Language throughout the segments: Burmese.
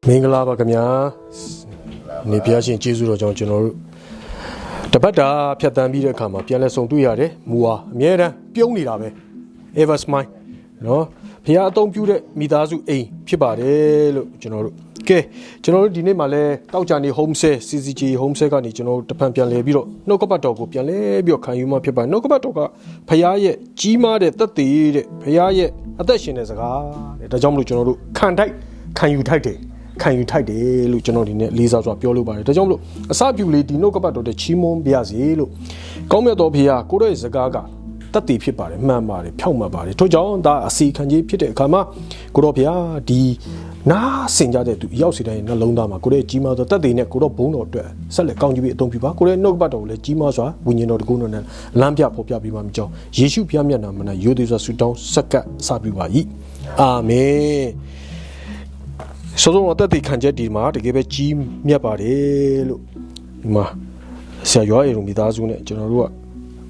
မင်္ဂလာပါခင်ဗျာနေပြရှင်ကျေးဇူးတော်ကြောင့်ကျွန်တော်တို့တပတ်တာဖြတ်တန်းပြီးတဲ့အခါမှာပြန်လဲဆုံတွေ့ရတယ်မူဟာအမြဲတမ်းပြုံးနေတာပဲ ever smile နော်ဖခင်အသုံးပြုတဲ့မိသားစုအိမ်ဖြစ်ပါတယ်လို့ကျွန်တော်တို့ကဲကျွန်တော်တို့ဒီနေ့မှာလဲတောက်ကြနေ home sale CCG home sale ကနေကျွန်တော်တို့တဖန်ပြန်လဲပြီးတော့နှုတ်ကပတ်တော်ကိုပြန်လဲပြီးတော့ခံယူမှဖြစ်ပါတယ်နှုတ်ကပတ်တော်ကဖခင်ရဲ့ကြီးမားတဲ့သက်သေတဲ့ဖခင်ရဲ့အသက်ရှင်တဲ့စကားတဲ့ဒါကြောင့်မလို့ကျွန်တော်တို့ခံယူထိုက်တယ်ခံယူထိုက်တယ်လို့ကျွန်တော်ဒီနေ့လေးစားစွာပြောလို့ပါတယ်ဒါကြောင့်မလို့အစပြုလေးဒီနှုတ်ကပတ်တော်တဲ့ချီးမွမ်းပါရစေလို့ကောင်းမြတ်တော်ဖခင်ကိုရဲ့စကားကတတ်တည်ဖြစ်ပါတယ်မှန်ပါတယ်ဖြောက်မှတ်ပါတယ်ထို့ကြောင့်ဒါအစီခံကြီးဖြစ်တဲ့အခါမှာကိုတော်ဖခင်ဒီနားဆင်ကြတဲ့သူရောက်စီတိုင်းနှလုံးသားမှာကိုရဲ့ကြီးမားသောတတ်တည်နဲ့ကိုတော်ဘုန်းတော်အတွက်ဆက်လက်ကောင်းကြီးပြီးအသုံးပြုပါကိုရဲ့နှုတ်ကပတ်တော်ကိုလည်းကြီးမားစွာဝိညာဉ်တော်တကုန်းတော်နဲ့လမ်းပြဖော်ပြပေးပါမယ်ကြောင်းယေရှုဖခင်မျက်နှာမှာရိုသေစွာဆုတောင်းဆက်ကပ်စပြုပါ၏အာမင်ဆိုတော့အသက်တည်ခံချက်ဒီမှာတကယ်ပဲကြီးမြတ်ပါတယ်လို့ဒီမှာဆရာရွာအေရုံမိသားစုနဲ့ကျွန်တော်တို့က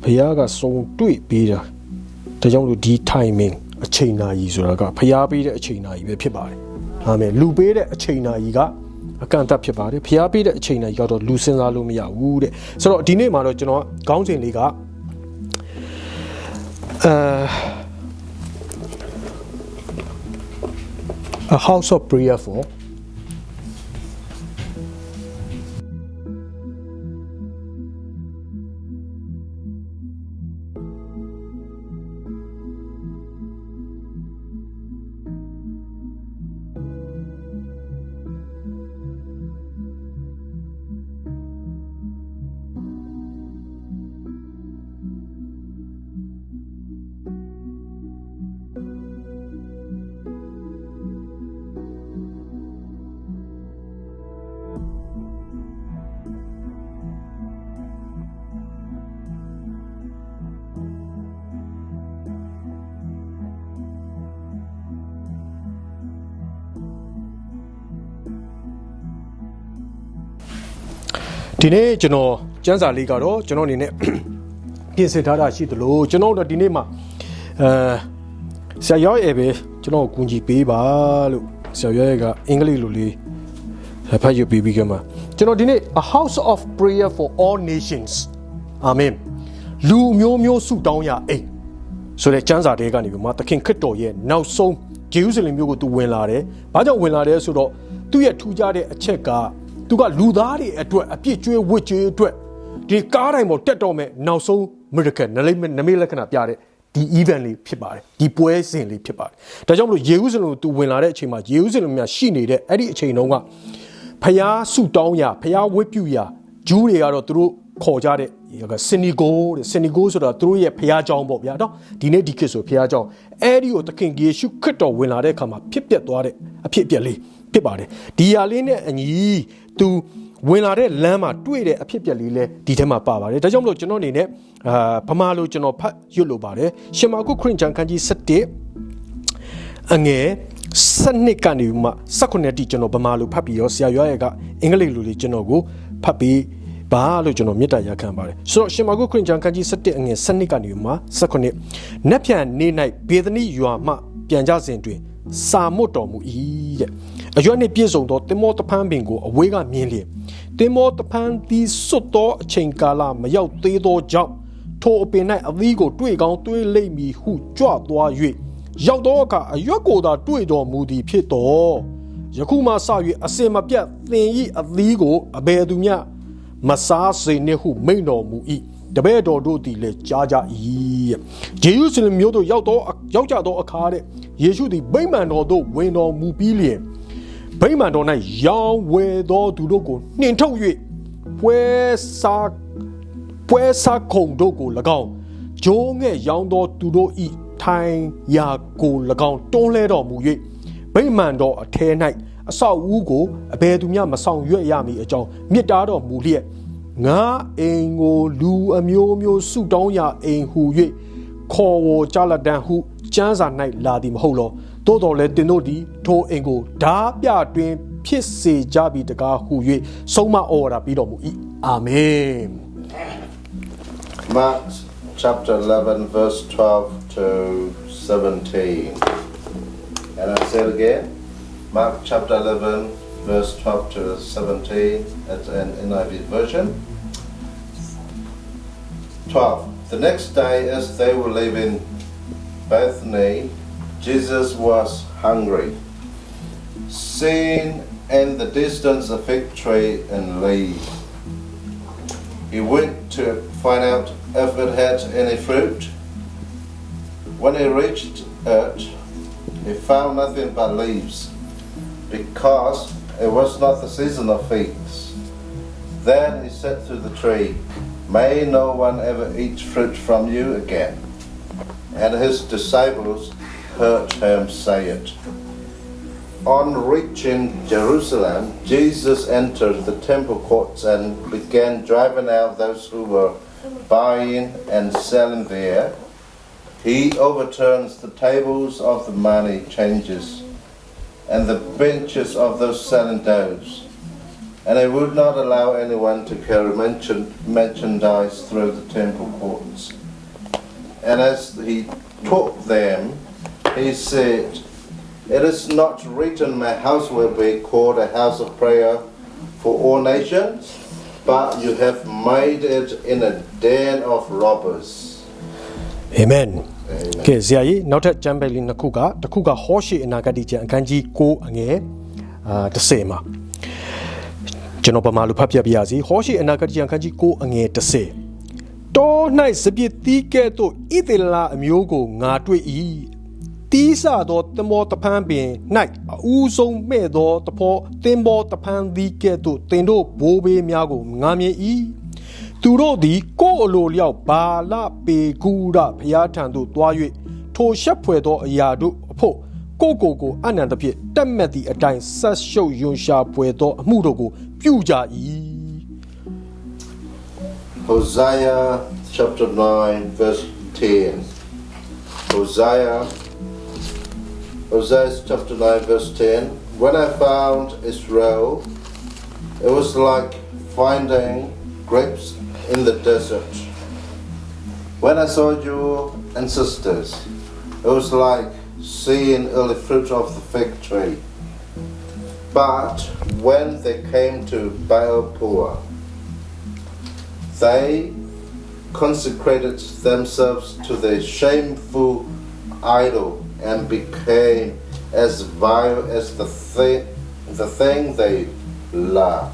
ဖခင်ကစုံတွေ့ပေးတာဒါကြောင့်လို့ဒီ timing အချိန်နာရီဆိုတာကဖခင်ပေးတဲ့အချိန်နာရီပဲဖြစ်ပါတယ်အာမင်လူပေးတဲ့အချိန်နာရီကအကန့်အသတ်ဖြစ်ပါတယ်ဖခင်ပေးတဲ့အချိန်နာရီကတော့လူစဉ်းစားလို့မရဘူးတဲ့ဆိုတော့ဒီနေ့မှာတော့ကျွန်တော်ခေါင်းစဉ်လေးကA house of prayer forဒီနေ့ကျွန်တော်ကျမ်းစာလေးကတော့ကျွန်တော်အနေနဲ့ပြင်ဆင်ထားတာရှိသလိုကျွန်တော်တို့ဒီနေ့မှာဆရာရောရဲ့ပဲကျွန်တော်ကူညီပေးပါလို့ဆရာရောရဲ့ကအင်္ဂလိပ်လိုလေးဖတ်ရပြီးပြီးကမှကျွန်တော်ဒီနေ့ A house of prayer for all nations အာမင်လူမျိုးမျိုးဆုတောင်းရအိမ်ဆိုတဲ့ကျမ်းစာတွေကနေပြီးမှသခင်ခရစ်တော်ရဲ့နောက်ဆုံးဂျေရုဆလင်မြို့ကိုသူဝင်လာတယ်။ဘာကြောင့်ဝင်လာတယ်ဆိုတော့သူ့ရဲ့ထူးခြားတဲ့အချက်ကသူကလူသားတွေအတွက်အပြစ်ကြွေးဝတ်ကြွေးအတွက်ဒီကားတိုင်းပေါ်တက်တော့မဲ့နောက်ဆုံး miracle နမိတ်လက္ခဏာပြတဲ့ဒီ event လေးဖြစ်ပါတယ်ဒီပွဲစဉ်လေးဖြစ်ပါတယ်ဒါကြောင့်မလို့ယေရုရှလင်ကိုသူဝင်လာတဲ့အချိန်မှာယေရုရှလင်မှာရှိနေတဲ့အဲ့ဒီအချိန်တုန်းကဖျားဆုတောင်းရဖျားဝတ်ပြုရဂျူးတွေကတော့သူတို့ခေါ်ကြတဲ့စင်နီဂိုဆိုတာသူတို့ရဲ့ဖျားကျောင်းပေါ့ဗျာနော်ဒီနေ့ဒီခေတ်ဆိုဖျားကျောင်းအဲ့ဒီကိုသခင်ယေရှုခရစ်တော်ဝင်လာတဲ့အခါမှာဖြစ်ပျက်သွားတဲ့အဖြစ်အပျက်လေးဖြစ်ပါတယ်ဒီဟာလေးနဲ့အညီသူဝင်လာတဲ့လမ်းမှာတွေ့တဲ့အဖြစ်အပျက်လေးလဲဒီထဲမှာပါပါတယ်ဒါကြောင့်မလို့ကျွန်တော်အနေနဲ့ဗမာလိုကျွန်တော်ဖတ်ရွတ်လို့ပါတယ်ရှင်မာကုခရစ်ယာန်ခန်းကြီး7အငယ်7ကနေမှ18တိကျွန်တော်ဗမာလိုဖတ်ပြီးရောဆရာရွာရဲ့ကအင်္ဂလိပ်လိုလေးကျွန်တော်ကိုဖတ်ပြီးဘာလို့ကျွန်တော်မေတ္တာရပ်ခံပါတယ်ဆိုတော့ရှင်မာကုခရစ်ယာန်ခန်းကြီး7အငယ်7ကနေမှ18နက်ဖြန်နေ၌ဘေသနိရွာမှပြန်ကြစဉ်တွင်စာမွတ်တော်မူ၏တဲ့အရွက်နှင့်ပြည့်စုံသောတင်မောတဖန်းပင်ကိုအဝေးကမြင်လျင်တင်မောတဖန်းသည်စွတ်သောအချိန်ကာလမရောက်သေးသောကြောင့်ထိုအပင်၌အသီးကိုတွေ့ကောင်းတွေ့လိမ့်မည်ဟုကြွသွား၍ရောက်သောအခါအရွက်ကိုသာတွေ့တော်မူသည်ဖြစ်တော်ယခုမှစ၍အစင်မပြတ်သင်၏အသီးကိုအဘယ်သူမျှမစားစေနှင့်ဟုမိန့်တော်မူ၏တပည့်တော်တို့သည်လည်းကြားကြ၏ယေရုရှလင်မြို့သို့ရောက်ကြသောအခါတဲ့ယေရှုသည်ဗိမာန်တော်သို့ဝင်တော်မူပြီးလျင်ဗိမာန်တော်၌ရောင်းဝယ်သောသူတို့ကိုနှင်ထုတ်၍ပွဲစားခုံတို့ကို၎င်းဂျိုးငဲ့ရောင်းသောသူတို့၏ထိုင်ရာကို၎င်းတွန်းလှဲတော်မူ၍ဗိမာန်တော်အထဲ၌အဆောက်အဦကိုအဘယ်သူမျှမဆောင်ရွက်ရမည်အကြောင်းမြစ်တားတော်မူလျက်ငါအိမ်ကိုလူအမျိုးမျိုးဆုတောင်းရာအိမ်ဟု၍ခေါ်ဝေါ်ကြလက်တန်းဟုကျမ်းစာ၌လာသည်မဟုတ်လောသို့တော်လည်းတင်တို့သည်ထိုအိမ်ကိုဓာပြတွင်ဖြစ်စေကြပြီတကားဟု၍ဆုံးမဩဝါဒပေးတော်မူ၏အာမင် Mark chapter 11 verse 12 to 17 and I say it again Mark chapter 11 verse 12 to 17 at an NIV version. 12. The next day, as they were leaving Bethany, Jesus was hungry. Seeing in the distance a fig tree and leaf, he went to find out if it had any fruit. When he reached it, he found nothing but leaves, because it was not the season of figs. Then he said to the tree, "May no one ever eat fruit from you again." And his disciples heard him say it. On reaching Jerusalem, Jesus entered the temple courts and began driving out those who were buying and selling there. He overturns the tables of the money changers and the benches of those selling doves, and he would not allow anyone to carry merchandise through the temple courts. And as he taught them, he said, "It is not written, my house will be called a house of prayer for all nations, but you have made it in a den of robbers." Amen. ကဲဆရာကြီးနောက်ထပ်ကျမ်းပဲလေးနှစ်ခုကတစ်ခုကဟောရှေအနာဂတ်ကျမ်းအခန်းကြီး9အငယ်10မှာကျွန်တော်ပမာလိုဖတ်ပြပြရစီဟောရှေအနာဂတ်ကျမ်းအခန်းကြီး9အငယ်10တော၌စပြစ်တီးကဲ့သို့ဣသရေလအမျိုးကိုငါတွေ့၏တီးဆသောသမောတဖန်ပင်၌အူးဆုံးမဲ့သောတဖောသင်္ဘောတဖန်သည်ကဲ့သို့တင်တို့ဘိုးဘေးများကိုငါမြင်၏သူတို့သည်ကိုယ်အလိုလျောက်ဘာလပေကူရဘုရားထံသို့သွား၍ထိုရှက်ဖွယ်သောအရာတို့အဖို့ကိုအနန္တဖြင့်တက်မဲ့သည့်အတိုင်းဆက်ရှုပ်ယွန်ရှာဖွယ်သောအမှုတို့ကိုပြုကြ၏. Hosea chapter 9 verse 10. Hosea chapter 9 verse 10. When I found Israel, it was like finding grapes in the desert. When I saw your ancestors, it was like seeing early fruit of the fig tree. But when they came to Baal-peor, they consecrated themselves to the shameful idol and became as vile as the thing they love.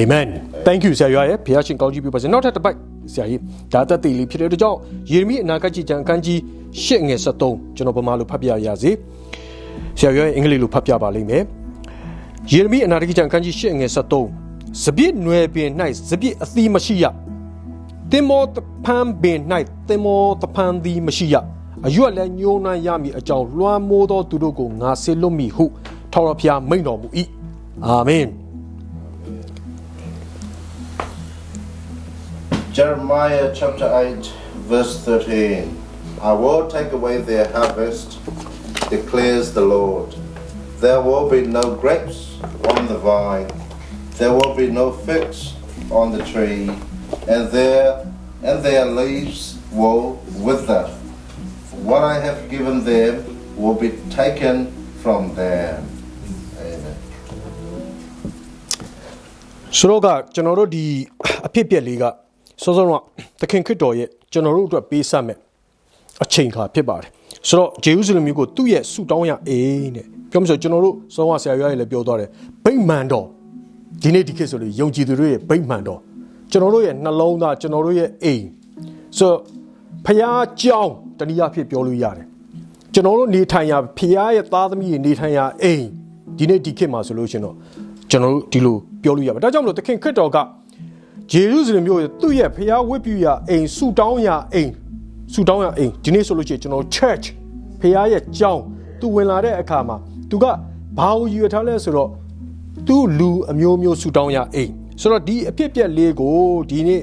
Amen. Thank you ဆရာရဲ့ဘုရားရှင်ကောင်းချီးပြုပါစေနောက်ထပ်တစ်ပိုက်ဆရာကြီးဒါသက်တည်လေးဖြစ်တဲ့အတွက်ကြောင့်ယေရမိအနာဂတ်ကျမ်းအခန်းကြီး8ငယ်73ကျွန်တော်ပမာလိုဖတ်ပြရစေဆရာရဲ့အင်္ဂလိပ်လိုဖတ်ပြပါလိမ့်မယ်ယေရမိအနာဂတ်ကျမ်းအခန်းကြီး8ငယ်73စပြစ်နွယ်ပင်၌စပြစ်အသီးမရှိရသင်္ဘောတဖန်ပင်၌သင်္ဘောတဖန်သည်မရှိရအရွက်လည်းညှိုးနှံရမည်အကြောင်းလွှမ်းမိုးသောသူတို့ကိုငါဆေလွတ်မည်ဟုထာဝရဘုရားမိန့်တော်မူ၏အာမင် Jeremiah chapter 8 verse 13. I will take away their harvest, declares the Lord. There will be no grapes on the vine, there will be no figs on the tree, and their leaves will wither. What I have given them will be taken from them. Amen. ဆိုတော့ကကျွန်တော်တို့ဒီအဖြစ်ပြက်လေးကစောစောကသခင်ခရစ်တော်ရဲ့ကျွန်တော်တို့အတွက်ပေးဆက်မဲ့အချိန်ခါဖြစ်ပါတယ်ဆိုတော့ဂျေရုဆလင်မြို့ကိုသူ့ရဲ့ဆုတောင်းရအိမ်တဲ့ပြောမဆိုကျွန်တော်တို့စောကဆရာရွားကြီးလည်းပြောသွားတယ်ဗိမ္မာန်တော်ဒီနေ့ဒီခေတ်ဆိုလို့ယုံကြည်သူတွေရဲ့ဗိမ္မာန်တော်ကျွန်တော်တို့ရဲ့နှလုံးသားကျွန်တော်တို့ရဲ့အိမ်ဆိုဖျားကြောင်းတနည်းအားဖြင့်ပြောလို့ရတယ်ကျွန်တော်တို့နေထိုင်ရာဖျားရဲ့သားသမီးတွေနေထိုင်ရာအိမ်ဒီနေ့ဒီခေတ်မှာဆိုလို့ရှင်တော့ကျွန်တော်တို့ဒီလိုပြောလို့ရပါဒါကြောင့်မလို့သခင်ခရစ်တော်ကဂျေရုဆလင်မြို့ရဲ့သူ့ရဲ့ဖျားဝတ်ပြုရာအိမ်ဆုတောင်းရာအိမ်ဒီနေ့ဆိုလို့ရှိရင်ကျွန်တော် church ဖျားရဲ့ကျောင်းသူဝင်လာတဲ့အခါမှာသူကဘာကိုယူထားလဲဆိုတော့သူ့လူအမျိုးမျိုးဆုတောင်းရာအိမ်ဆိုတော့ဒီအဖြစ်ပြက်လေးကိုဒီနေ့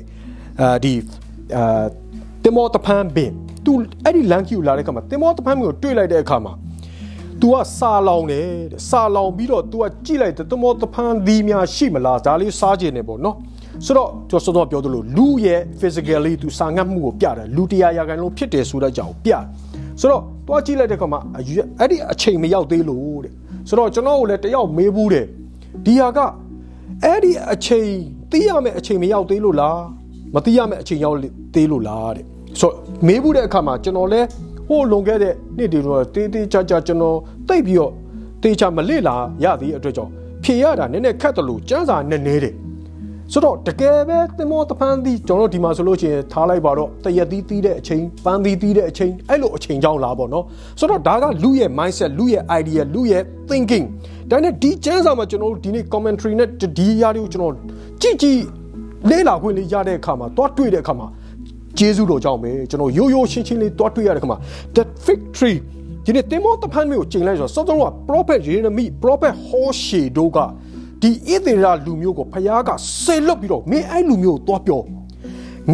တင်မောတဖန်ပင်သူအဲ့ဒီလမ်းကြီးကိုလာတဲ့အခါမှာတင်မောတဖန်ပင်ကိုတွေ့လိုက်တဲ့အခါမှာ तू ကစာလောင်တယ်စာလောင်ပြီးတော့ तू ကကြည့်လိုက်တယ်တင်မောတဖန်ဒီများရှိမလားဒါလေးစားခြင်းနေပေါ့နော်ဆိုတော့ကျွန်တော်စောစောပြောသလိုလူရဲ့ physically သူစာငတ်မှုကိုပြတယ်လူတရားရာခိုင်လုံးဖြစ်တယ်ဆိုတဲ့အကြောင်းပြဆိုတော့တွားကြည့်လိုက်တဲ့ခါမှာအဲ့ဒီအချိန်မရောက်သေးလို့တဲ့ ဆိုတော့ကျွန်တော်ကိုလည်းတယောက်မေးဘူးတယ်ဒီဟာကအဲ့ဒီအချိန်သိရမယ့်အချိန်မရောက်သေးလို့လားမသိရမယ့်အချိန်ရောက်သေးလို့လားတဲ့ဆိုတော့မေးဘူးတဲ့အခါမှာကျွန်တော်လည်းဟိုလွန်ခဲ့တဲ့နေ့တွေတော့တေးသေးချာချာကျွန်တော်သိပြီးတော့တေးချာမလေ့လာရသေးအတွက်ကြောင့်ဖြေရတာနည်းနည်းခက်တယ်လို့စမ်းစာနဲ့နေတယ်ဆိုတော့တကယ်ပဲသင်္ဘောတပန်းသီးကျွန်တော်ဒီမှာဆိုလို့ရှိရင်ထားလိုက်ပါတော့တရက်သီးတဲ့အချိန်ပန်းသီးတဲ့အချိန်အဲ့လိုအချိန်ကြောင်းလားပေါ့နော်ဆိုတော့ဒါကလူရဲ့ mindset လူရဲ့ idea လူရဲ့ thinking ဒါနဲ့ဒီစမ်းစာမှာကျွန်တော်ဒီနေ့ commentary နဲ့ဒီຢာတွေကိုကျွန်တော်ကြည့်လေ့လာခွင့်လေးရတဲ့အခါမှာတွားတွေ့တဲ့အခါမှာကျေးဇူးတော်ကြောင့်ပဲကျွန်တော်ရိုးရိုးရှင်းရှင်းလေးတွားတွေ့ရတဲ့အခါမှာ that victory ဒီနေ့သင်္ဘောတပန်းမျိုးကိုချိန်လိုက်ဆိုတော့စောစောက prophet Jeremiah prophet Hosea တို့ကဒီဣသရေလလူမျိုးကိုဖျားကဆေလွတ်ပြီးတော့မင်းအဲ့လူမျိုးကိုသွားပြော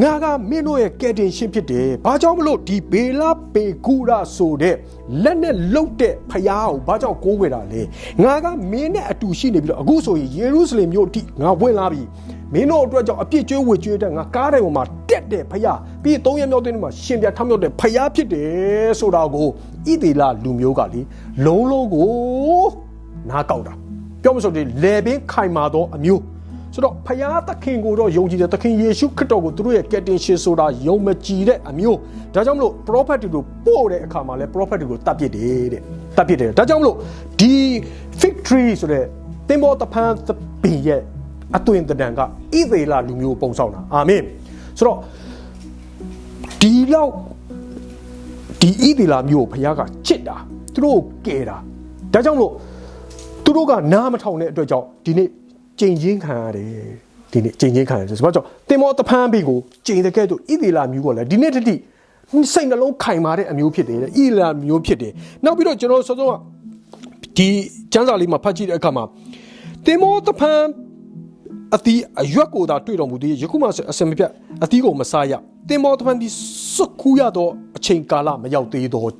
ငါကမင်းတို့ရဲ့ကယ်တင်ရှင်ဖြစ်တယ်ဘာကြောင့်မလို့ဒီဘေလာပေကူရာဆိုတဲ့လက်နဲ့လှုပ်တဲ့ဖျားကိုဘာကြောင့်ကိုးကွယ်တာလဲငါကမင်းနဲ့အတူရှိနေပြီးတော့အခုဆိုရင်ယေရုရှလင်မြို့အထိငါဝင်လာပြီမင်းတို့အတွက်ကြောင့်အပြစ်ကြွေးဝေကြွေးတဲ့ငါကားတိုင်ပေါ်မှာတက်တဲ့ဖျားပြီး3ရက်မြောက်တဲ့နေ့မှာရှင်ပြထမြောက်တဲ့ဖျားဖြစ်တယ်ဆိုတာကိုဣသရေလလူမျိုးကလေလုံးလုံးကိုနားကောက်တာပြောမဆိုဒီလေပင်ခိုင်မာသောအမျိုးဆိုတော့ဖယားသခင်ကိုတော့ယုံကြည်တယ်သခင်ယေရှုခရစ်တော်ကိုသူတို့ရဲ့ကယ်တင်ရှင်ဆိုတာယုံမကြည်တဲ့အမျိုးဒါကြောင့်မလို့ prophet တွေကိုပို့တဲ့အခါမှာလဲ prophet တွေကိုတတ်ပစ်တယ်တဲ့တတ်ပစ်တယ်ဒါကြောင့်မလို့ဒီ victory ဆိုတဲ့သင်္ဘောတပန်းသပင်ရဲ့အသွင်တန်ကဣသေလလူမျိုးပုံဆောင်တာအာမင်ဆိုတော့ဒီလောက်ဒီဣသေလမျိုးကိုဖယားကချစ်တာသူတို့ကိုကယ်တာဒါကြောင့်မလို့သူတို့ကနားမထောင်တဲ့အတွက်ကြောင့်ဒီနေ့ကျိန်ချင်းခံရတယ်ဒီနေ့ကျိန်ချင်းခံရတယ်ဆိုတော့တင်မောတဖန်းဘေးကိုကျိန်တဲ့ကဲ့သို့ဣသေလမျိုးကလည်းဒီနေ့တတိစိတ်နှလုံးခိုင်မာတဲ့အမျိုးဖြစ်တယ်ဣသေလမျိုးဖြစ်တယ်နောက်ပြီးတော့ကျွန်တော်စောစောကဒီကျမ်းစာလေးမှာဖတ်ကြည့်တဲ့အခါမှာတင်မောတဖန်းအတီးအရွက်ကိုသာတွေ့တော်မူသည်ယခုမှအစမပြတ်အတီးကိုမစားရတင်မောတဖန်းဒီစွတ်ကူးရတော့အချိန်ကာလမရောက်သေးတော့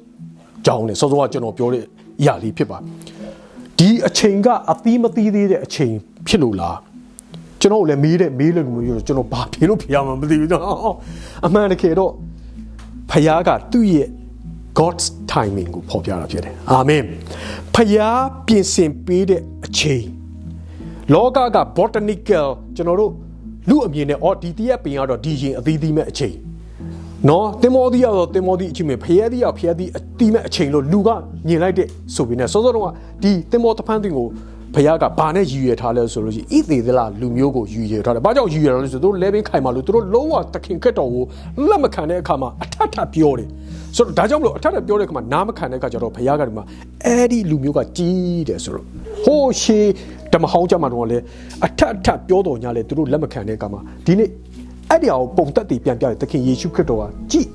ကြောင်းနဲ့စောစောကကျွန်တော်ပြောတဲ့အရာလေးဖြစ်ပါဒီအချိန်ကအသီးမသီးသေးတဲ့အချိန်ဖြစ်လို့လားကျွန်တော်လည်းမေးလို့မျိုးကျွန်တော်ဘာဖြေလို့ဖြေရမှာမသိဘူးတော့အမှန်တကယ်တော့ဖယားကသူ့ရဲ့ God's timing ကိုဖော်ပြတာဖြစ်တယ်အာမင်ဖယားပြင်ဆင်ပေးတဲ့အချိန်လောကက botanical ကျွန်တော်တို့လူအမြင်နဲ့ဒီတရက်ပင်ကတော့ဒီရင်အသီးသီးမဲ့အချိန်နော်တင်မောသီးကတော့တင်မောသီးအချိန်မဲ့ဖယားသီးကဖယားသီးအတီးမဲ့အချိန်လို့လူကမြင်လိုက်တဲ့ဆိုပြီးနဲ့စောစောတော့ဒီတင်မောတဖန်းတင်ကိုဖယားကဘာနဲ့ရည်ရွယ်ထားလဲဆိုလို့ရှိရင်ဣသေလလူမျိုးကိုရည်ရွယ်ထားတယ်။ဘာကြောင့်ရည်ရွယ်ထားလဲဆိုတော့သူတို့လဲပင်ခိုင်မာလို့သူတို့လုံးဝသခင်ခက်တော်ကိုလက်မခံတဲ့အခါမှာအထက်ထပ်ပြောတယ်။ဆိုတော့ဒါကြောင့်မလို့အထက်ထပ်ပြောတဲ့အခါမှာနားမခံတဲ့အခါကျတော့ဖယားကဒီမှာအဲ့ဒီလူမျိုးကကြီးတယ်ဆိုတော့ဟိုးရှေးဓမ္မဟောင်းကြမှာတော့လေအထက်ထပ်ပြောတော်ညာလေသူတို့လက်မခံတဲ့အခါမှာဒီနေ့အဲ့ဒီအောင်ပုံသက်တည်ပြန်ပြတယ်သခင်ယေရှုခရစ်တော်ကကြည်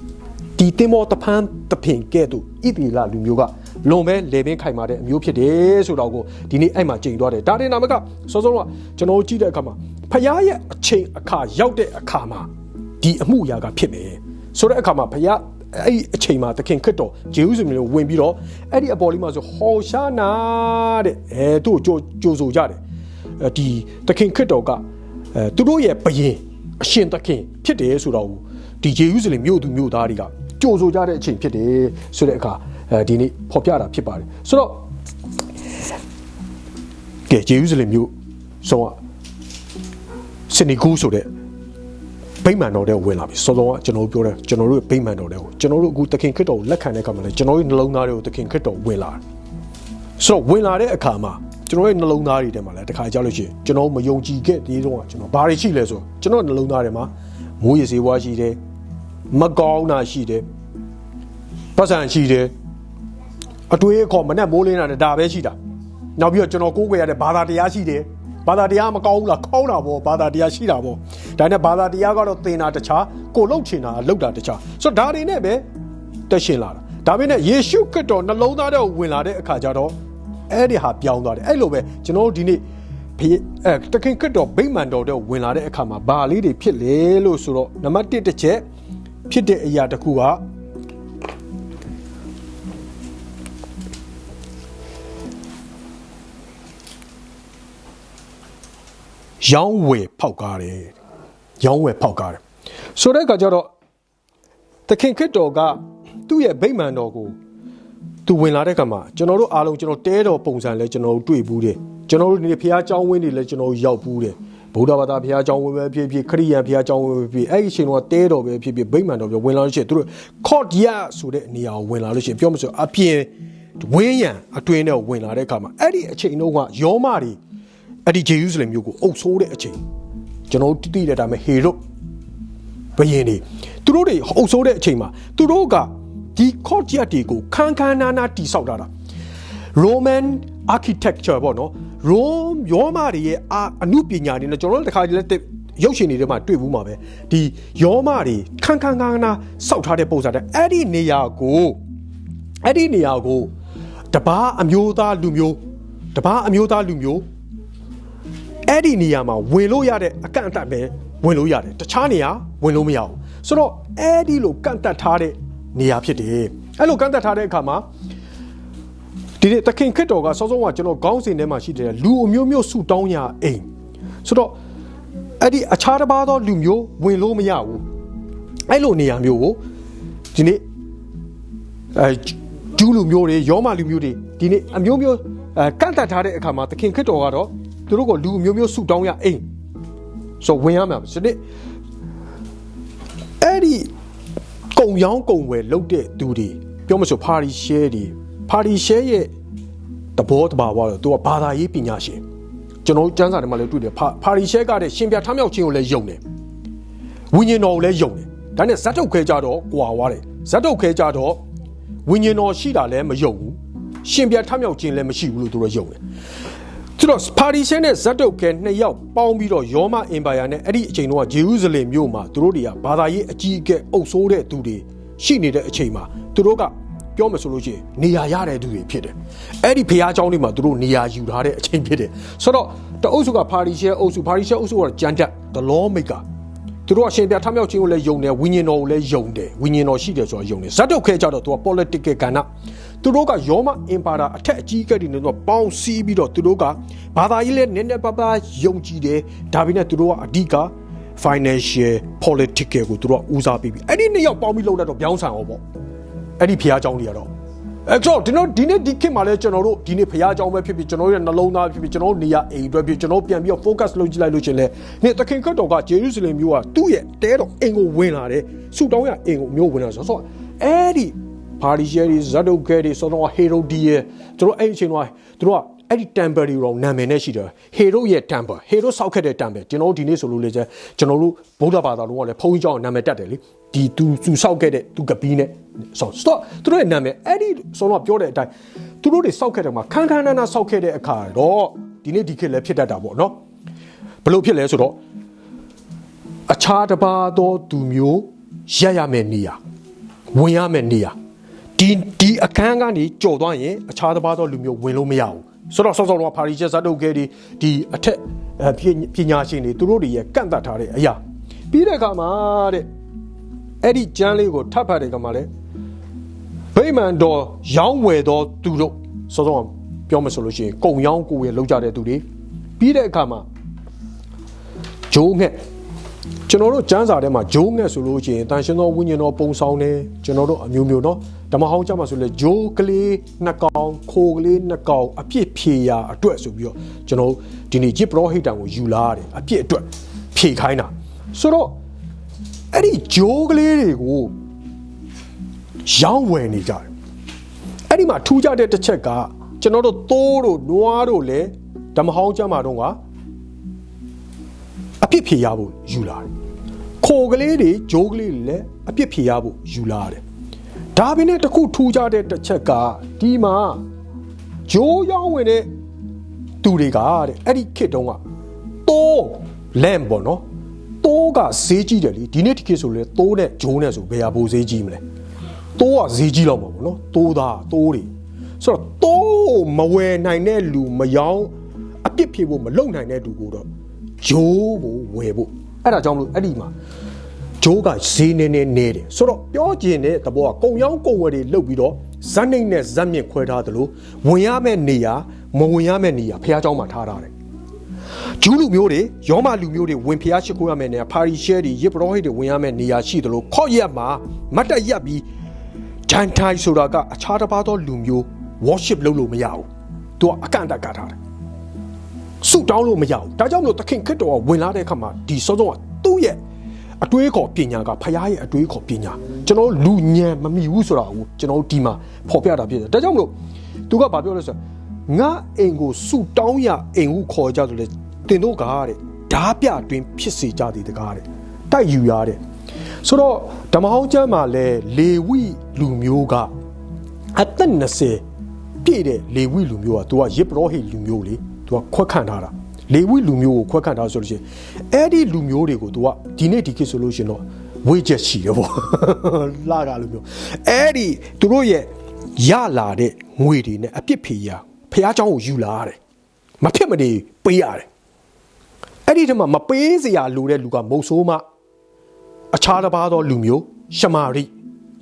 ဒီတင်မောတဖန်းတပင်ကဲ့သို့ဣသေလလူမျိုးကလွန်ပဲလေပင်ခိုင်မာတဲ့အမျိုးဖြစ်တယ်ဆိုတော့ကိုဒီနေ့အဲ့မှာကျိန်သွားတယ်ဒါတင်နာမကစောစောကကျွန်တော်ကြည့်တဲ့အခါမှာဖယားရဲ့အချိန်အခါရောက်တဲ့အခါမှာဒီအမှုအရာကဖြစ်မယ်ဆိုတဲ့အခါမှာဖယားအဲ့ဒီအချိန်မှာသခင်ခရစ်တော်ဂျေရုဆလင်ကိုဝင်ပြီးတော့အဲ့ဒီအပေါ်လေးမှာဆိုဟောရှာနာတဲ့သူ့ကိုကြိုဆိုကြတယ်ဒီသခင်ခရစ်တော်ကသူတို့ရဲ့ဘုရင်အရှင်သခင်ဖြစ်တယ်ဆိုတော့ဒီဂျေရုဆလင်မြို့သူမြို့သားတွေကကြိုဆိုကြတဲ့အချိန်ဖြစ်တယ်ဆိုတဲ့အခါဒီနေ့ဖော်ပြတာဖြစ်ပါတယ်ဆိုတော့ကဲဂျေရုဆလင်မြို့ဆိုတော့စနီကူဆိုတဲ့ဗိမာန်တော်တဲ့ဝင်လာပြီစောစောကကျွန်တော်ပြောတယ်ကျွန်တော်တို့ဗိမာန်တော်တဲ့ကိုကျွန်တော်တို့အခုသခင်ခရစ်တော်ကိုလက်ခံတဲ့အခါမှာလည်းကျွန်တော်တို့နှလုံးသားတွေကိုသခင်ခရစ်တော်ဝင်လာတယ်ဆိုတော့ဝင်လာတဲ့အခါမှာကျွန်တော်ရဲ့နှလုံးသားတွေထဲမှာလည်းတခါကြားလို့ရှိရင်ကျွန်တော်မယုံကြည်ခဲ့သေးတော့ကျွန်တော်ဘာတွေရှိလဲဆိုကျွန်တော်နှလုံးသားထဲမှာမိုးရေစေးဝါးရှိတယ်မကောင်းတာရှိတယ်ပတ်စံရှိတယ်အတွေးအခေါ်မနဲ့မိုးလင်းတာဒါပဲရှိတာနောက်ပြီးတော့ကျွန်တော်ကိုးကွယ်ရတဲ့ဘာသာတရားရှိတယ်ဘာသာတရားမကောင်းဘူးလားကောင်းတာပေါ့ဘာသာတရားရှိတာပေါ့ဒါနဲ့ဘာသာတရားကတော့သင်တာတခြားကိုလှုပ်ချင်တာလှုပ်တာတခြားဆိုတော့ဒါတွေနဲ့ပဲတက်ရှင်လာတာဒါပေမဲ့ယေရှုခရစ်တော်နှလုံးသားထဲကိုဝင်လာတဲ့အခါကျတော့အဲ့ဒီဟာပြောင်းသွားတယ်အဲ့လိုပဲကျွန်တော်တို့ဒီနေ့တခင်ခရစ်တော်ဗိမာန်တော်ထဲကိုဝင်လာတဲ့အခါမှာဘာလေးတွေဖြစ်လဲလို့ဆိုတော့နံပါတ်1တစ်ချက်ဖြစ်တဲ့အရာတစ်ခုကရောင်းဝယ်ဖောက်ကားတယ်ရောင်းဝယ်ဖောက်ကားတယ်ဆိုတဲ့အခါကျတော့သခင်ခရစ်တော်ကသူ့ရဲ့ဗိမာန်တော်ကို သူဝင်လာတဲ့ခါမှာကျွန်တော်တို့အားလုံးကျွန်တော်တဲတော်ပုံစံလဲကျွန်တော်တို့တွေ့ဘူးတယ်ကျွန်တော်တို့ဒီနေ့ဖျားเจ้าဝင်းတွေလဲကျွန်တော်တို့ရောက်ဘူးတယ်ဗုဒ္ဓဘာသာဖျားเจ้าဝင်းပဲဖြစ်ဖြစ်ခရိယန်ဖျားเจ้าဝင်းပဲဖြစ်အဲ့ဒီအချိန်တော့တဲတော်ပဲဖြစ်ဖြစ်ဗိမာန်တော်ပဲဝင်လာလို့ရှိရင်သူတို့ courtyard ဆိုတဲ့နေရာကိုဝင်လာလို့ရှိရင်ပြောမစို့အပြင်ဝင်းရံအတွင်းထဲကိုဝင်လာတဲ့အခါမှာအဲ့ဒီအချိန်တုန်းကယောမတွေအဲ့ဒီဂျေရုဆလင်မြို့ကိုအုပ်ဆိုးတဲ့အချိန်ကျွန်တော်တို့သိတဲ့ဒါပေမဲ့ဟေရုဘယင်းတွေသူတို့တွေအုပ်ဆိုးတဲ့အချိန်မှာသူတို့ကဒီ courtyard တွေကိုခန်းခန်းနားနားတိဆောက်တာ Roman architecture ပေါ့နော် Rome ယောမတွေရဲ့အနုပညာတွေနဲ့ကျွန်တော်တို့တခါတည်းလက်ရုပ်ရှင်တွေထဲမှာတွေ့ဘူးမှာပဲဒီယောမတွေခန်းခန်းနားဆောက်ထားတဲ့ပုံစံတဲ့အဲ့ဒီနေရာကိုတပားအမျိုးသားလူမျိုးအဲ့ဒီနေရာမှာဝင်လို့ရတဲ့အကန့်အသတ်ပဲဝင်လို့ရတယ်တခြားနေရာဝင်လို့မရဘူးဆိုတော့အဲ့ဒီလိုကန့်သတ်ထားတဲ့နေရာဖြစ်တယ်အဲ့လိုကန့်သတ်ထားတဲ့အခါမှာဒီနေ့သခင်ခရစ်တော်ကစောစောကကျွန်တော်ခေါင်းစဉ်ထဲမှာရှိတယ်လူအမျိုးမျိုးဆုတောင်းရအိမ်ဆိုတော့အဲ့ဒီအခြားတစ်ပါးသောလူမျိုးဝင်လို့မရဘူးအဲ့လိုနေရာမျိုးကိုဒီနေ့ဂျူးလူမျိုးတွေယောမလူမျိုးတွေဒီနေ့အမျိုးမျိုးကန့်သတ်ထားတဲ့အခါမှာသခင်ခရစ်တော်ကတော့သူတို့ကလူအမျိုးမျိုးဆုတောင်းရအိမ်ဆိုဝင်ရမှာဆိုတဲ့အဲ့ဒီကုံရောင်းကုံဝယ်လုပ်တဲ့သူတွေပြောမစို့ပါရီရှဲရဲ့သဘောတဘာဝတော့သူကဘာသာရေးပညာရှင်ကျွန်တော်ကျမ်းစာထဲမှာလည်းတွေ့တယ်ပါရီရှဲကတဲ့ရှင်ပြထမြောက်ခြင်းကိုလည်းယုံတယ်ဝိညာဉ်တော်ကိုလည်းယုံတယ်ဒါနဲ့ဇတ်တုတ်ခဲကြတော့ကွာသွားတယ်ဇတ်တုတ်ခဲကြတော့ဝိညာဉ်တော်ရှိတာလည်းမယုံဘူးရှင်ပြထမြောက်ခြင်းလည်းမရှိဘူးလို့သူတို့ယုံတယ်သူတို့ပါရီရှဲနဲ့ဇတ်တုတ်ခဲနှစ်ယောက်ပေါင်းပြီးတော့ယောမအင်ပါယာနဲ့အဲ့ဒီအချိန်တုန်းကဂျေရုဆလင်မြို့မှာသူတို့တွေကဘာသာရေးအကြီးအကဲအုပ်စိုးတဲ့သူတွေရှိနေတဲ့အချိန်မှာသူတို့ကပြောမယ်ဆိုလို့ရှိရင်နေရာရတဲ့သူတွေဖြစ်တယ်အဲ့ဒီဖျားเจ้าတွေမှာသူတို့နေရာယူထားတဲ့အချိန်ဖြစ်တယ်ဆိုတော့တအုပ်စုကပါရီရှဲအုပ်စုကတော့ဂျန်တက် the law maker သူတို့ကရှင်ပြထမြောက်ခြင်းကိုလည်းယုံတယ်ဝိညာဉ်တော်ကိုလည်းယုံတယ်ဝိညာဉ်တော်ရှိတယ်ဆိုတော့ယုံတယ်ဇတ်တုတ်ခဲကြတော့သူက political ကဏ္ဍသူတို့ကယောမအင်ပါယာအထက်အကြီးအကဲတွေနဲ့တော့ပေါင်းစည်းပြီးတော့သူတို့ကဘာသာရေးလည်းနည်းနည်းပါးပါးယုံကြည်တယ်ဒါပေမဲ့သူတို့ကအဓိက financial political ကိုသူတို့ကဦးစားပေးပြီးအဲ့ဒီနှစ်ယောက်ပေါင်းပြီးလုပ်တော့ပြောင်းဆန်အောင်ပေါ့အဲ့ဒီဖျားเจ้าတွေကတော့အဲ့တော့ဒီနေ့ဒီခေတ်မှာလဲကျွန်တော်တို့ဒီနေ့ဖျားเจ้าပဲဖြစ်ဖြစ်ကျွန်တော်တို့ရဲ့နှလုံးသားဖြစ်ဖြစ်ကျွန်တော်တို့နေရာအိမ်အတွက်ဖြစ်ကျွန်တော်ပြန်ပြီးတော့ focus လုပ်ကြည့်လိုက်လို့ရှင်လဲနေ့သခင်ခရစ်တော်ကဂျေရုဆလင်မြို့ကသူ့ရဲ့တဲတော်အိမ်ကိုဝင်လာတယ်ဆုတောင်းရအိမ်ကိုမြို့ဝင်လာဆိုတော့အဲ့ဒီပါရီရှဲတွေဇတ်တုတ်ခဲတွေဆိုတော့ဟေရိုဒီယေသူတို့အဲ့ဒီအချိန်တော့သူတို့ကအဲ့ဒီ temple တွေတော့နာမည်နဲ့ရှိတယ်ဟေရိုရဲ့ temple ဟေရိုဆောက်ခဲ့တဲ့ temple ကျွန်တော်တို့ဒီနေ့ဆိုလို့လေကျွန်တော်တို့ဗုဒ္ဓဘာသာတော်ကလည်းဘုန်းကြီးเจ้าနာမည်တက်တယ်လေဒီသူဆောက်ခဲ့တဲ့သူကပီးနဲ့ဆိုတော့သူတို့ရဲ့နာမည်အဲ့ဒီဆိုတော့ပြောတဲ့အတိုင်းသူတို့တွေဆောက်ခဲ့တယ်မှာခန်းခန်းနားဆောက်ခဲ့တဲ့အခါတော့ဒီနေ့ဒီခေတ်လည်းဖြစ်တတ်တာပေါ့နော်ဘလို့ဖြစ်လဲဆိုတော့အခြားတစ်ပါးသောသူမျိုးရက်ရမယ့်နေရာဝင်ရမယ့်နေရာဒီအခန်းကနေကြော်သွားရင်အခြားတစ်ပါးသောလူမျိုးဝင်လို့မရဘူးဆိုတော့စောစောတော့ပါရီချက်ဇတ်တုတ်ခဲဒီအထက်ပညာရှင်တွေသူတို့တွေရဲ့ကန့်သတ်ထားတဲ့အရာပြီးတဲ့အခါမှာတဲ့အဲ့ဒီကျမ်းလေးကိုထပ်ဖတ်တဲ့ကမှလည်းဗိမာန်တော်ရောင်းဝယ်သောသူတို့စောစောပြောမှဆိုလို့ရှိရင်ကုံရောင်းကိုယ်ရလောက်ကြတဲ့သူတွေပြီးတဲ့အခါမှာဂျိုးငှက်ကျွန်တော်တို့ကျမ်းစာထဲမှာဂျိုးငှက်ဆိုလို့ရှိရင်တန်ရှင်သောဝိညာဉ်တော်ပုံဆောင်တယ်ကျွန်တော်တို့အမျိုးမျိုးเนาะဓမ္မဟောင်းကျမ်းမှာဆိုလဲဂျိုးကလေးနှစ်ကောင်ခိုကလေးနှစ်ကောင်အပြစ်ဖြေရာအတွက်ဆိုပြီးတော့ကျွန်တော်ဒီနေ့ဂျစ်ပရောဟိတံကိုယူလာရတယ်အပြစ်အတွက်ဖြေခိုင်းတာဆိုတော့အဲ့ဒီဂျိုးကလေးတွေကိုရောင်းဝယ်နေကြတယ်အဲ့ဒီမှာထူးခြားတဲ့တစ်ချက်ကကျွန်တော်တို့သိုးတို့နွားတို့လည်းဓမ္မဟောင်းကျမ်းမှာတော့ကအပြစ်ဖြေရဖို့ယူလာတယ်ခိုကလေးတွေဂျိုးကလေးတွေလည်းအပြစ်ဖြေရဖို့ယူလာတယ်ဒါပေမဲ့တခုထူးခြားတဲ့တစ်ချက်ကဒီမှာဂျိုးရောင်းဝင်တဲ့သူတွေကတဲ့အဲ့ဒီခေတ်တုန်းကသိုးလမ်ပေါ့နော်သိုးကဈေးကြီးတယ်လीဒီနေ့ဒီခေတ်ဆိုလေသိုးနဲ့ဂျိုးနဲ့ဆိုဘယ်ဟာပိုဈေးကြီးမလဲသိုးကဈေးကြီးတော့မှာပေါ့နော်သိုးသားသိုးတွေဆိုတော့သိုးမဝယ်နိုင်တဲ့လူမရောင်းအပြစ်ဖြေဖို့မလုပ်နိုင်တဲ့လူကိုတော့ဂျိုးကိုဝယ်ဖို့အဲ့ဒါကြောင့်မလို့အဲ့ဒီမှာဂျိုးကဈေးနေတယ်ဆိုတော့ပြောကျင်တဲ့သဘောကကုံရောင်းကုံဝယ်တွေလုပ်ပြီးတော့ဇက်နှိမ့်နဲ့ဇက်မြင့်ခွဲထားသလိုဝင်ရမယ့်နေရာမဝင်ရမယ့်နေရာဖះเจ้าမှာထားတယ်ဂျူးလူမျိုးတွေယောမလူမျိုးတွေဝင်ဖះရှိခိုးရမယ့်နေရာပါရီရှဲတွေယစ်ပရောဟိတ်တွေဝင်ရမယ့်နေရာရှိသလိုခော့ရက်မှာမတ်တက်ရက်ပြီး ဂျန်ထိုင်ဆိုတာကအခြားတစ်ပါးသောလူမျိုး worship လုပ်လို့မရဘူးသူကအကန့်အသတ်ကထားတယ်ဆုတောင်းလို့မရဘူးဒါကြောင့်မလို့သခင်ခရစ်တော်ကဝင်လာတဲ့အခါမှာဒီစောစောကသူ့ရဲ့အတွေးခေါ်ပညာကဖခင်ရဲ့အတွေးခေါ်ပညာကျွန်တော်လူညံမမီဘူးဆိုတာကိုကျွန်တော်ဒီမှာဖော်ပြတာဖြစ်တယ်ဒါကြောင့်မလို့သူကဘာပြောလဲဆိုငါအိမ်ကိုဆုတောင်းရအိမ်ဟုခေါ်ကြတယ်လေတင်တို့ကားတဲ့ဓာပြတွင်ဖြစ်စေကြသည်တကားတဲ့တိုက်ယူရတဲ့ဆိုတော့ဓမ္မဟောင်းကျမ်းမှာလဲလေဝိလူမျိုးကအသက်20ပြည့်တဲ့လေဝိလူမျိုးကသူကယေဘရဟိလူမျိုးလေသူကခွက်ခန့်ထားတာလေဝိလူမျိုးကိုခွက်ခန့်ထားဆိုလို့ရှိရင်အဲ့ဒီလူမျိုးတွေကိုသူကဒီနေ့ဒီခေတ်ဆိုလို့ရှိရင်တော့ဝေချက်ရှိတယ်ပေါ့လာကလူမျိုးအဲ့ဒီသူတို့ရဲ့ရလာတဲ့ငွေတွေနဲ့အပြစ်ဖြေရဖះเจ้าကိုယူလာရတယ်မဖြစ်မနေပေးရတယ်အဲ့ဒီတည်းမှာမပေးစရာလိုတဲ့လူကမုတ်ဆိုးမအခြားတစ်ပါးသောလူမျိုးရှမာရ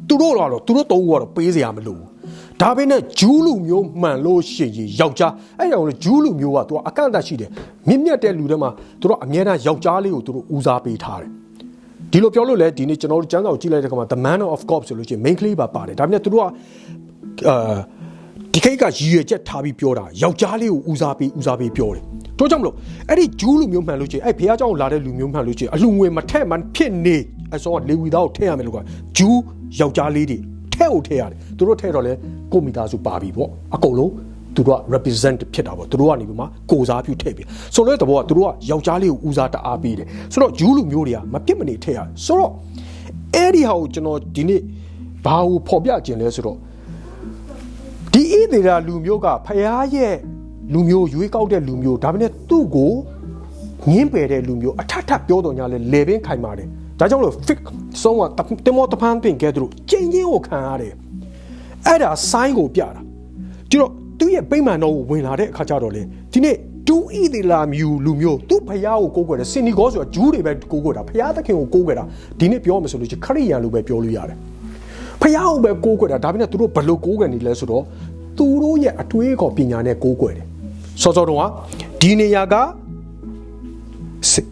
ိသူတို့တော့သူတို့သုံးခုကတော့ပေးစရာမလိုဘူးဒါပေမဲ့ဂျူးလူမျိုးမှန်လို့ရှိရင်ယောက်ျားအဲ့ကြောင့်လေဂျူးလူမျိုးကသူကအကန့်အသတ်ရှိတယ်မြင့်မြတ်တဲ့လူတွေမှာသူတို့အမြဲတမ်းယောက်ျားလေးကိုသူတို့ဦးစားပေးထားတယ်ဒီလိုပြောလို့လေဒီနေ့ကျွန်တော်တို့ကျမ်းစာကိုကြည့်လိုက်တဲ့အခါမှာ the man of God ဆိုလို့ရှိရင် main ကလေးပါပါတယ်ဒါပေမဲ့သူတို့ကဒီခိတ်ကရည်ရွယ်ချက်ထားပြီးပြောတာယောက်ျားလေးကိုဦးစားပေးပြောတယ်တို့ကြောင့်မလို့အဲ့ဒီဂျူးလူမျိုးမှန်လို့ရှိရင်အဲ့ဖះเจ้าကိုလာတဲ့လူမျိုးမှန်လို့ရှိရင်အလှငွေမထက်မှဖြစ်နေအစောကလေဝီသားကိုထည့်ရမယ်လို့ကဂျူးယောက်ျားလေးတွေထဲ့ကိုထည့်ရတယ်သူတို့ထည့်တော့လေကိုမိသားစုပါပြီပေါ့အကုန်လုံးသူတို့က represent ဖြစ်တာပေါ့သူတို့ကနေပြီးမှကိုစားပြုထည့်ပြီဆိုတော့တဘောကသူတို့ကယောက်ျားလေးကိုဦးစားတအားပေးတယ်ဆိုတော့ဂျူးလူမျိုးတွေကမပြစ်မနေထည့်ရတယ်ဆိုတော့အဲ့ဒီဟာကိုကျွန်တော်ဒီနေ့ဘာကိုဖော်ပြခြင်းလဲဆိုတော့ဒီဣသေလလူမျိုးကဖျားရဲ့လူမျိုးရွေးကောက်တဲ့လူမျိုးဒါပေမဲ့သူ့ကိုငင်းပယ်တဲ့လူမျိုးအထထပြောတော်ညာလဲလေပင်ခိုင်ပါတယ်ဒါကြောင့်လို့ fix ဆုံးကတင်မောတပန်းပင်ကဲသူတို့ကျင်းချင်းကိုခံရတယ်အဲ့ဒါဆိုင်းကိုပြတာဒီတော့သူ့ရဲ့ဗိမာန်တော်ကိုဝင်လာတဲ့အခါကျတော့လေဒီနေ့ဒူဣသေလမျိုးလူမျိုးသူ့ဖျားကိုကိုးကွယ်တယ်စင်နီဂေါဆိုတာဂျူးတွေပဲကိုးကွယ်တာဖျားသခင်ကိုကိုးကွယ်တာဒီနေ့ပြောမှဆိုလို့ချင်းခရိယန်လိုပဲပြောလို့ရတယ်ဖျားကိုပဲကိုးကွယ်တာဒါပေမဲ့သူတို့ဘယ်လိုကိုးကွယ်နေလဲဆိုတော့သူတို့ရဲ့အတွေးခေါ်ပညာနဲ့ကိုးကွယ်တယ်စောစောတော့ဒီနေရာက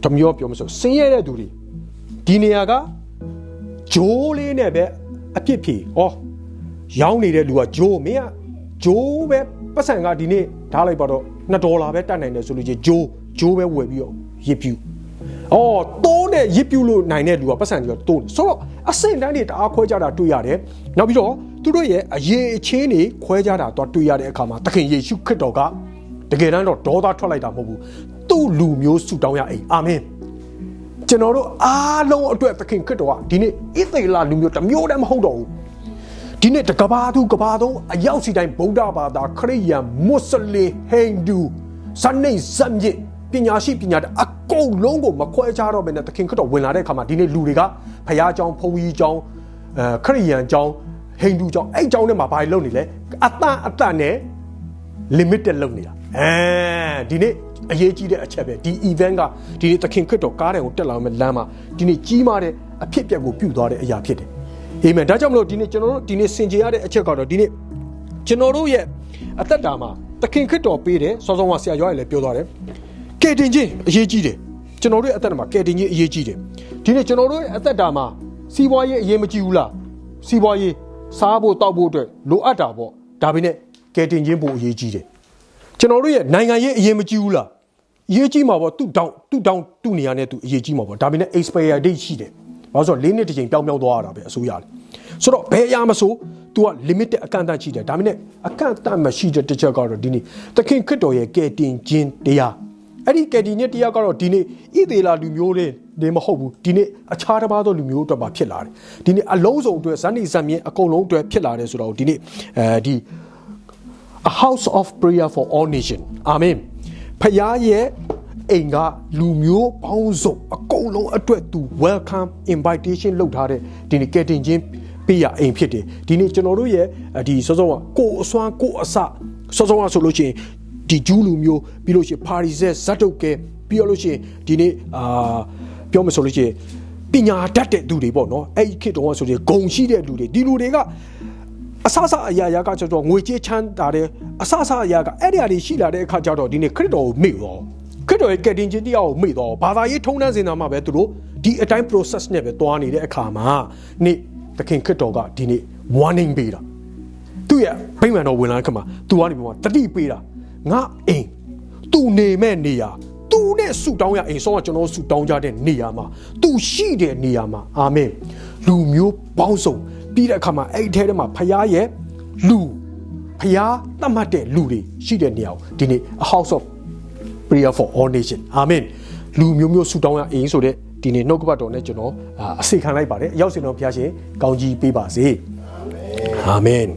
တမျိုးပြောမှဆိုဆင်းရဲတဲ့သူတွေဒီနေရာကဂျိုးလေးနဲ့ပဲအပြစ်ဖြေရောင်းနေတဲ့လူကဂျိုးမင်းကဂျိုးပဲပတ်စံကဒီနေ့ထားလိုက်ပါတော့$2ပဲတတ်နိုင်တယ်ဆိုလို့ချင်းဂျိုးပဲဝယ်ပြီးတော့ရစ်ပြူတိုးနဲ့ရစ်ပြူလို့နိုင်တဲ့လူကပတ်စံကြီးတော့တိုးဆိုတော့အစင်တန်းတွေတအားခွဲကြတာတွေ့ရတယ်နောက်ပြီးတော့သူတို့ရဲ့အရေးအချင်းတွေခွဲကြတာတော့တွေ့ရတဲ့အခါမှာသခင်ယေရှုခရစ်တော်ကတကယ်တမ်းတော့ဒေါသထွက်လိုက်တာမဟုတ်ဘူးသူ့လူမျိုးဆုတောင်းရအိမ်အာမင်ကျွန်တော်တို့အားလုံးအတွက်သခင်ခရစ်တော်ကဒီနေ့ဣသေလလူမျိုးတစ်မျိုးတည်းမဟုတ်တော့ဘူးဒီနေ့တကဘာသူကဘာသုံးအရောက်စီတိုင်းဗုဒ္ဓဘာသာခရစ်ယာန်မွတ်စလင်ဟိန္ဒူစနေဇမ်မြစ်ပညာရှိပညာတတ်အကုန်လုံးကိုမခွဲခြားတော့ဘဲနဲ့သခင်ခရစ်တော်ဝင်လာတဲ့အခါမှာဒီနေ့လူတွေကဖခင်เจ้าဘုန်းကြီးเจ้าခရစ်ယာန်เจ้าဟိန္ဒူเจ้าအဲ့เจ้าနဲ့မှာဘာလုပ်နေလဲအတန်နဲ့ limited လုပ်နေတာဒီနေ့အရေးကြီးတဲ့အချက်ပဲဒီ event ကဒီနေ့သခင်ခရစ်တော်ကားတယ်ကိုတက်လာမယ်လမ်းမှာဒီနေ့ကြီးမားတဲ့အဖြစ်အပျက်ကိုပြုသွားတဲ့အရာဖြစ်တယ်အာမင်ဒါကြောင့်မလို့ဒီနေ့ကျွန်တော်တို့ဒီနေ့ဆင်ခြင်ရတဲ့အချက်ကတော့ဒီနေ့ကျွန်တော်တို့ရဲ့အသက်တာမှာသခင်ခရစ်တော်ပေးတယ်စောစောကဆရာပြောရလည်းပြောသွားတယ်ကယ်တင်ခြင်းအရေးကြီးတယ်ကျွန်တော်တို့ရဲ့အသက်တာမှာကယ်တင်ခြင်းအရေးကြီးတယ်ဒီနေ့ကျွန်တော်တို့ရဲ့အသက်တာမှာစီးပွားရေးအရေးမကြီးဘူးလားစီးပွားရေးစားဖို့တောက်ဖို့အတွက်လိုအပ်တာပေါ့ဒါပေမဲ့ကယ်တင်ခြင်းပိုအရေးကြီးတယ်ကျွန်တော်တို့ရဲ့နိုင်ငံရေးအရေးမကြီးဘူးလားအရေးကြီးမှာပေါ့သူ့နေရာနဲ့သူအရေးကြီးမှာပေါ့ဒါပေမဲ့ expire date ရှိတယ်ဘာလို့ဆိုတော့4နှစ်တစ်ချိန်ပြောင်းသွားရတာပဲအစိုးရလေဆိုတော့ဘယ်အရာမဆို तू က limited အကန့်အသတ်ရှိတယ်ဒါပေမဲ့အကန့်အသတ်မရှိတဲ့တစ်ချက်ကတော့ဒီနေ့သခင်ခရစ်တော်ရဲ့ကယ်တင်ခြင်းတရားအဲ့ဒီကယ်တင်ခြင်းတရားကတော့ဒီနေ့ဣသေလလူမျိုးတွေမဟုတ်ဘူးဒီနေ့အခြားတစ်ပါးသောလူမျိုးအတွက်ပါဖြစ်လာတယ်ဒီနေ့အလုံးစုံအတွက်ဇန်နိဇန်မြင်အကုန်လုံးအတွက်ဖြစ်လာတယ်ဆိုတော့ဒီနေ့ဒီ a house of prayer for all nation amen ဖခင်ရဲ့အိမ်ကလူမျိုးပေါင်းစုံအကုန်လုံးအတွက်သူ welcome invitation လုပ်ထားတဲ့ဒီနေ့ကယ်တင်ခြင်းပေးရအိမ်ဖြစ်တယ်ဒီနေ့ကျွန်တော်တို့ရဲ့ဒီစောစောကကိုအစွမ်းကိုအစစောစောကဆိုလို့ရှိရင်ဒီဂျူးလူမျိုးပြီးလို့ရှိရင်ပါရီဇက်ဇတ်တုတ်ကဲပြီးလို့ရှိရင်ဒီနေ့ပြောမဆိုလို့ရှိရင်ပညာတတ်တဲ့သူတွေပေါ့နော်အဲ့ဒီခေတ်တုန်းကဆိုရင်ဂုံရှိတဲ့လူတွေဒီလူတွေကအဆအရာကကျတော့ငွေကြေးချမ်းသာတယ်အဆအရာကအဲ့ဒီအရာတွေရှိလာတဲ့အခါကျတော့ဒီနေ့ခရစ်တော်ကိုမေ့တော့ခရစ်တော်ရဲ့ကယ်တင်ခြင်းတရားကိုမေ့တော့ဘာသာရေးထုံးတမ်းစင်တာမှပဲသူတို့ဒီအတိုင်း process နဲ့ပဲတွားနေတဲ့အခါမှာနေ့သခင်ခရစ်တော်ကဒီနေ့ warning ပေးတာသူ့ရဲ့ဗိမာန်တော်ဝင်လာတဲ့ခါမှာသူကနေပြီးတတိပေးတာငါအိမ်သူနေမဲ့နေရာသူနဲ့ဆူတောင်းရအိမ်ဆောကကျွန်တော်ဆူတောင်းကြတဲ့နေရာမှာသူရှိတဲ့နေရာမှာအာမင်လူမျိုးပေါင်းစုံပြီးတဲ့အခါမှာအဲ့ဒီထဲမှာဖခင်ရဲ့လူဖခင်တတ်မှတ်တဲ့လူတွေရှိတဲ့နေရာကိုဒီနေ့ a house of prayer for all nation အာမင်လူမျိုးမျိုးဆူတောင်းရအိမ်ဆိုတဲ့ဒီနေ့နှုတ်ကပတ်တော်နဲ့ကျွန်တော်အစီခံလိုက်ပါတယ်ရောက်စင်တော်ဘုရားရှင်ကောင်းကြီးပေးပါစေအာမင်